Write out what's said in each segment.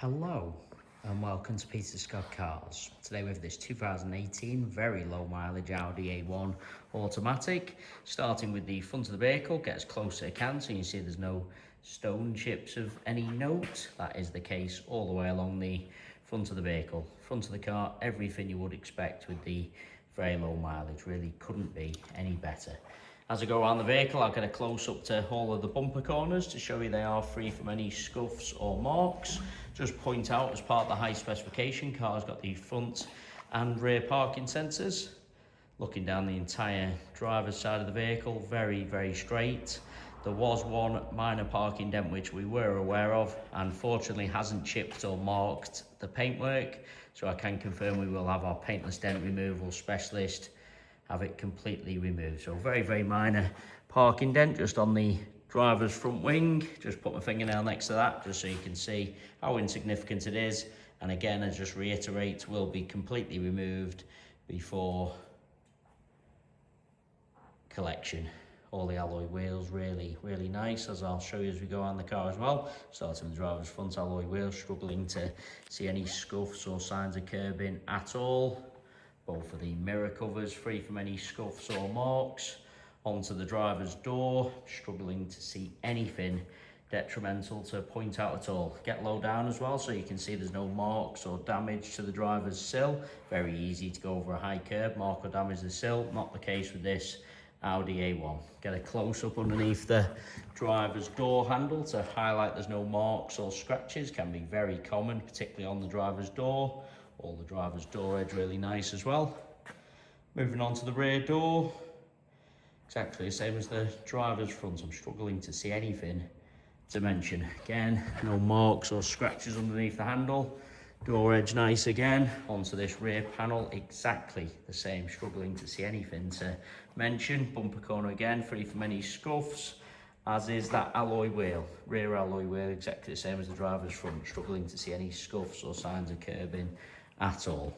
Hello and welcome to Peter Scott Cars. Today we have this 2018 very low mileage Audi A1 Automatic. Starting with the front of the vehicle, get as close as I can so you can see there's no stone chips of any note. That is the case all the way along the front of the vehicle. Front of the car, everything you would expect with the very low mileage, really couldn't be any better. As I go around the vehicle, I'll get a close up to all of the bumper corners to show you they are free from any scuffs or marks. Just point out, as part of the high specification, car's got the front and rear parking sensors. Looking down the entire driver's side of the vehicle, very straight. There was one minor parking dent which we were aware of, and fortunately hasn't chipped or marked the paintwork, so I can confirm we will have our paintless dent removal specialist have it completely removed. So very minor parking dent just on the driver's front wing. Just put my fingernail next to that just so you can see how insignificant it is, and again, I just reiterate, will be completely removed before collection. All the alloy wheels really nice, as I'll show you as we go on the car as well. Starting with the driver's front alloy wheels, struggling to see any scuffs or signs of curbing at all. Both of the mirror covers free from any scuffs or marks. Onto the driver's door, struggling to see anything detrimental to point out at all. Get low down as well so you can see there's no marks or damage to the driver's sill. Very easy to go over a high curb, mark or damage the sill. Not the case with this Audi A1. Get a close up underneath the driver's door handle to highlight there's no marks or scratches. Can be very common, particularly on the driver's door. All the driver's door edge really nice as well. Moving on to the rear door, exactly the same as the driver's front. I'm struggling to see anything to mention. Again, no marks or scratches underneath the handle. Door edge nice again. Onto this rear panel, exactly the same. Struggling to see anything to mention. Bumper corner again, free from any scuffs, as is that alloy wheel. Rear alloy wheel, exactly the same as the driver's front. Struggling to see any scuffs or signs of curbing at all.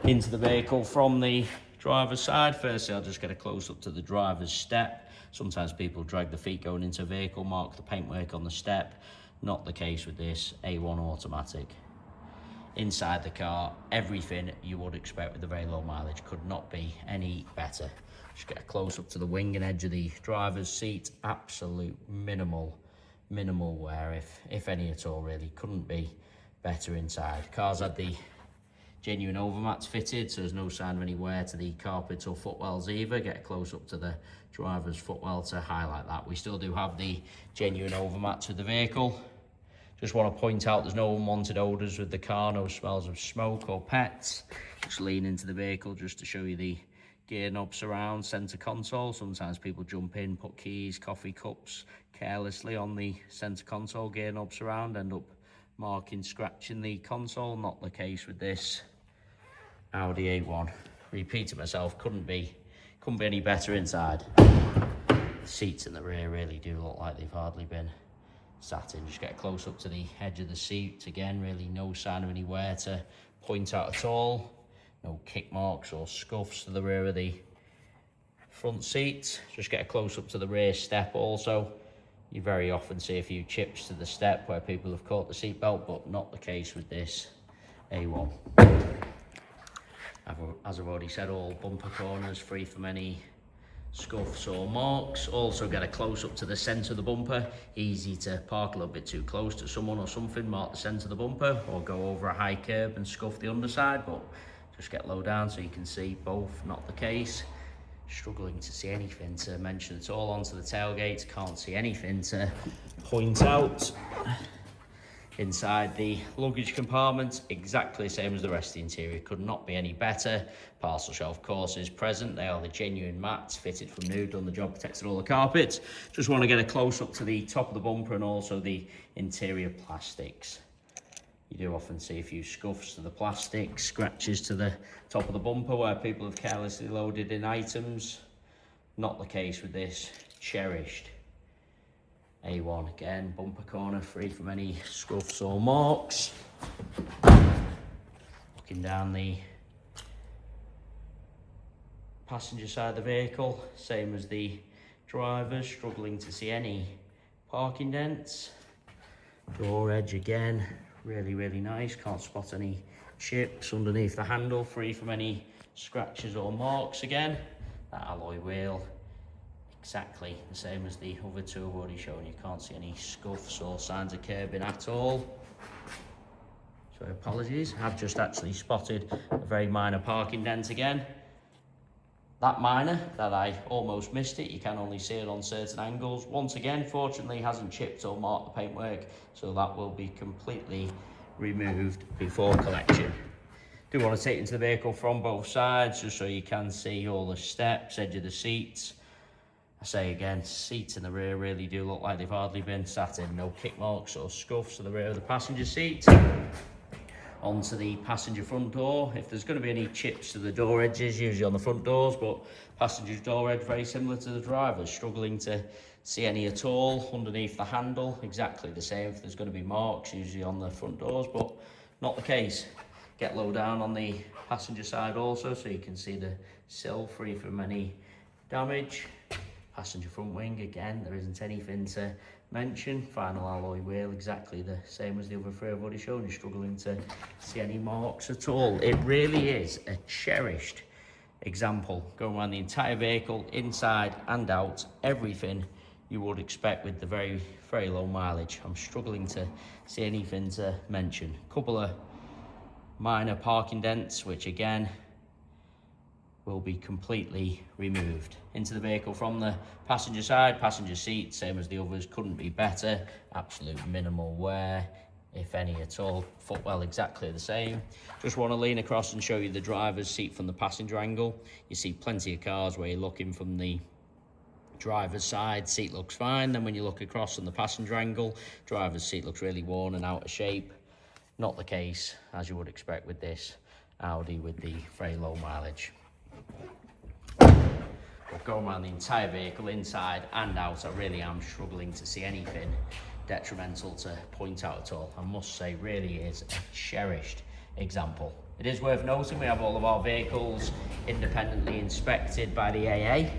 Into the vehicle from the driver's side. Firstly, I'll just get a close up to the driver's step. Sometimes people drag the feet going into a vehicle, mark the paintwork on the step. Not the case with this A1 Automatic. Inside the car, everything you would expect with the very low mileage, could not be any better. Just get a close up to the wing and edge of the driver's seat. Absolute minimal wear, if any at all, really. Couldn't be better inside. Car's had the genuine overmats fitted, so there's no sign of any wear to the carpets or footwells either. Get a close up to the driver's footwell to highlight that. We still do have the genuine overmats with the vehicle. Just want to point out there's no unwanted odours with the car, no smells of smoke or pets. Just lean into the vehicle just to show you the gear knob surround, centre console. Sometimes people jump in, put keys, coffee cups carelessly on the centre console, gear knob surround, end up marking, scratching the console. Not the case with this Audi A1. Repeating myself, couldn't be any better inside. The seats in the rear really do look like they've hardly been sat in. Just get close up to the edge of the seat. Again, really no sign of any wear to point out at all. No kick marks or scuffs to the rear of the front seat. Just get a close up to the rear step also. You very often see a few chips to the step where people have caught the seatbelt, but not the case with this A1. As I've already said, all bumper corners free from any scuffs or marks. Also get a close up to the centre of the bumper. Easy to park a little bit too close to someone or something, mark the centre of the bumper, or go over a high curb and scuff the underside, but just get low down so you can see both. Not the case. Struggling to see anything to mention at all. Onto the tailgate, can't see anything to point out. Inside the luggage compartment, exactly the same as the rest of the interior, could not be any better. Parcel shelf, of course, is present. They are the genuine mats, fitted from new, done the job, protected all the carpets. Just want to get a close up to the top of the bumper and also the interior plastics. You do often see a few scuffs to the plastic, scratches to the top of the bumper where people have carelessly loaded in items. Not the case with this cherished A1. Again, bumper corner free from any scuffs or marks. Looking down the passenger side of the vehicle, same as the driver, struggling to see any parking dents. Door edge again, Really, really nice. Can't spot any chips underneath the handle, free from any scratches or marks again. That alloy wheel, exactly the same as the other two I've already shown you. Can't see any scuffs or signs of curbing at all. So apologies, I've just actually spotted a very minor parking dent again. That minor, that I almost missed it, you can only see it on certain angles. Once again, fortunately, hasn't chipped or marked the paintwork, so that will be completely removed before collection. Do want to take it into the vehicle from both sides, just so you can see all the steps, edge of the seats. I say again, seats in the rear really do look like they've hardly been sat in. No kick marks or scuffs to the rear of the passenger seat. Onto the passenger front door. If there's going to be any chips to the door edges, usually on the front doors, but passenger's door edge very similar to the driver's, struggling to see any at all. Underneath the handle, exactly the same. If there's going to be marks, usually on the front doors, but not the case. Get low down on the passenger side also, so you can see the sill free from any damage. Passenger front wing, again, there isn't anything to mention. Final alloy wheel, exactly the same as the other three I've already shown you, struggling to see any marks at all. It really is a cherished example, going around the entire vehicle, inside and out, everything you would expect with the very, very low mileage. I'm struggling to see anything to mention. Couple of minor parking dents, which again will be completely removed. Into the vehicle from the passenger side, passenger seat, same as the others, couldn't be better. Absolute minimal wear, if any at all. Footwell exactly the same. Just want to lean across and show you the driver's seat from the passenger angle. You see plenty of cars where you're looking from the driver's side, seat looks fine. Then when you look across from the passenger angle, driver's seat looks really worn and out of shape. Not the case, as you would expect with this Audi with the very low mileage. But going around the entire vehicle, inside and out, I really am struggling to see anything detrimental to point out at all. I must say, really is a cherished example. It is worth noting we have all of our vehicles independently inspected by the AA.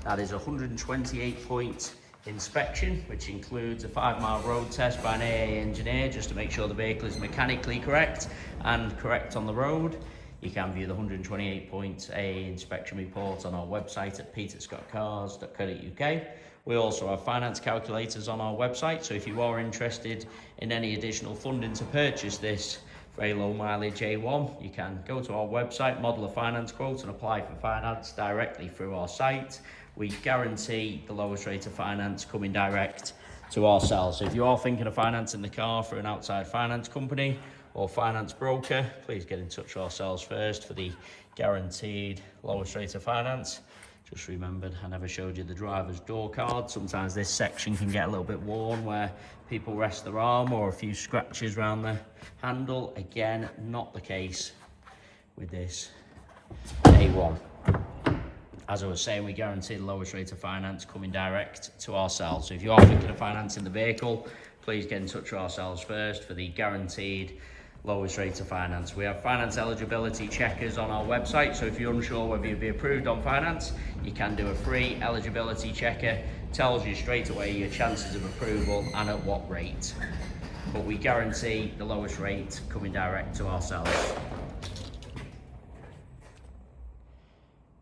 That is a 128-point inspection, which includes a 5-mile road test by an AA engineer, just to make sure the vehicle is mechanically correct and correct on the road. You can view the 128-point AA inspection report on our website at peterscottcars.co.uk. We also have finance calculators on our website, so if you are interested in any additional funding to purchase this very low mileage A1, you can go to our website, model a finance quote, and apply for finance directly through our site. We guarantee the lowest rate of finance coming direct to ourselves. So if you are thinking of financing the car through an outside finance company or finance broker, please get in touch with ourselves first for the guaranteed lowest rate of finance. Just remembered I never showed you the driver's door card. Sometimes this section can get a little bit worn where people rest their arm, or a few scratches around the handle. Again, not the case with this A1. As I was saying, we guarantee the lowest rate of finance coming direct to ourselves. So if you are thinking of financing the vehicle, please get in touch with ourselves first for the guaranteed lowest rate of finance. We have finance eligibility checkers on our website, so if you're unsure whether you'll be approved on finance, you can do a free eligibility checker. Tells you straight away your chances of approval and at what rate. But we guarantee the lowest rate coming direct to ourselves.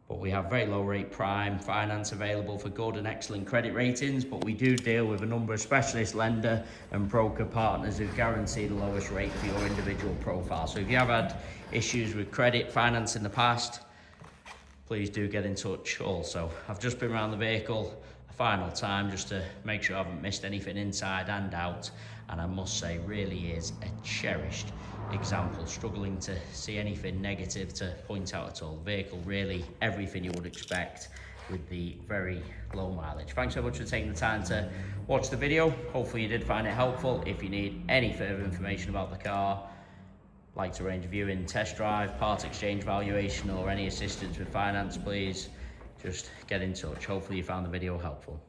But we have very low rate prime finance available for good and excellent credit ratings, but we do deal with a number of specialist lender and broker partners who guarantee the lowest rate for your individual profile. So if you have had issues with credit finance in the past, please do get in touch also. I've just been around the vehicle a final time just to make sure I haven't missed anything inside and out, and I must say really is a cherished example. Struggling to see anything negative to point out at all. The vehicle really everything you would expect with the very low mileage. Thanks so much for taking the time to watch the video. Hopefully you did find it helpful. If you need any further information about the car, like to arrange a viewing, test drive, part exchange valuation, or any assistance with finance, please just get in touch. Hopefully you found the video helpful.